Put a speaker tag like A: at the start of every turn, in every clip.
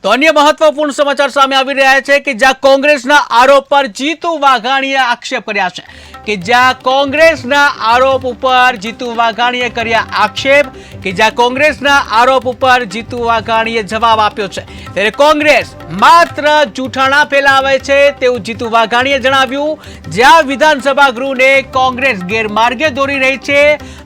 A: તો અન્ય મહત્વપૂર્ણ સમાચાર સામે આવી રહ્યા છે કે જ્યાં કોંગ્રેસના આરોપ પર જીતુ વાઘાણીએ આક્ષેપ કર્યા છે કે જ્યાં કોંગ્રેસના આરોપ ઉપર જીતુ વાઘાણીએ કર્યા આક્ષેપ કે જ્યાં કોંગ્રેસના આરોપ ઉપર જીતુ વાઘાણીએ જવાબ આપ્યો છે ત્યારે કોંગ્રેસ માત્ર જૂઠાણા ફેલાવે છે તેવું જીતુ વાઘાણીએ જણાવ્યું। જ્યાં વિધાનસભા ગૃહને કોંગ્રેસ ગેરમાર્ગે દોરી રહી છે,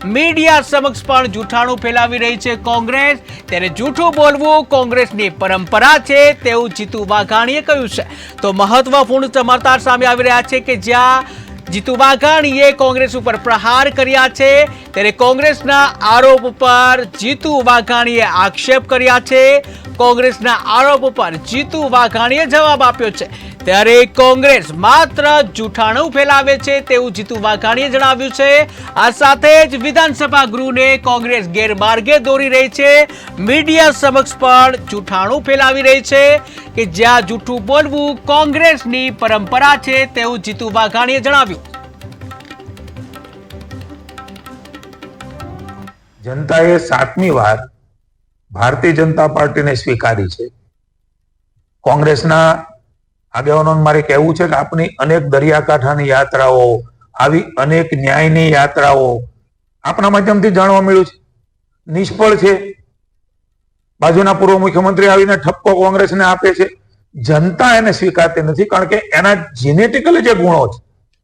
A: મીડિયા સમક્ષ પણ જૂઠાણું ફેલાવી રહી છે કોંગ્રેસ, ત્યારે જૂઠું બોલવું કોંગ્રેસની પરંપરા છે તેવું જીતુ વાઘાણીએ કહ્યું છે। તો મહત્વપૂર્ણ સમાચાર સામે આવી રહ્યા છે કે જ્યાં જીતુ વાઘાણીએ કોંગ્રેસ ઉપર પ્રહાર કર્યા છે ત્યારે કોંગ્રેસના આરોપ ઉપર જીતુ વાઘાણીએ આક્ષેપ કર્યા છે, કોંગ્રેસના આરોપ ઉપર જીતુ વાઘાણીએ જવાબ આપ્યો છે ત્યારે કોંગ્રેસ માત્ર જૂઠાણું ફેલાવે છે તેવું જીતુ વાઘાણીએ જણાવ્યું છે। આ સાથે જ વિધાનસભા ગૃહને કોંગ્રેસ ગેરમાર્ગે દોરી રહી છે, મીડિયા સમક્ષ પણ જૂઠાણું ફેલાવી રહી છે કે જ્યાં જૂઠું બોલવું કોંગ્રેસની પરંપરા છે તેવું જીતુ વાઘાણીએ જણાવ્યું।
B: જનતાએ 7મી વાર ભારતીય જનતા પાર્ટીને સ્વીકારી છે। કોંગ્રેસના આગેવાનોને મારે કહેવું છે કે આપની અનેક દરિયાકાંઠાની યાત્રાઓ, આવી અનેક ન્યાયની યાત્રાઓ આપના માધ્યમથી જાણવા મળ્યું છે નિષ્ફળ છે। બાજુના પૂર્વ મુખ્યમંત્રી આવીને ઠપકો કોંગ્રેસને આપે છે, જનતા એને સ્વીકારતી નથી કારણ કે એના જેનેટિકલી જે ગુણો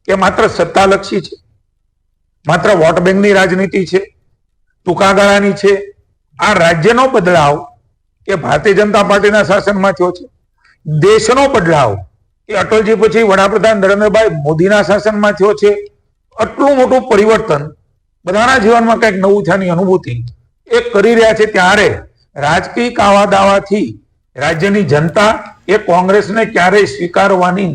B: છે એ માત્ર સત્તાલક્ષી છે, માત્ર વોટ બેંકની રાજનીતિ છે, ટૂંકા ગાળાની છે। આ રાજ્યનો બદલાવ એ ભારતીય જનતા પાર્ટીના શાસનમાં થયો છે, દેશનો બદલાવ એ અટલજી પછી વડાપ્રધાન નરેન્દ્રભાઈ મોદીના શાસનમાં થયો છે। આટલું મોટું પરિવર્તન બધાના જીવનમાં કંઈક નવું થયાની અનુભૂતિ એ કરી રહ્યા છે ત્યારે રાજકીય કાવા દાવાથી રાજ્યની જનતા એ કોંગ્રેસને ક્યારેય સ્વીકારવાની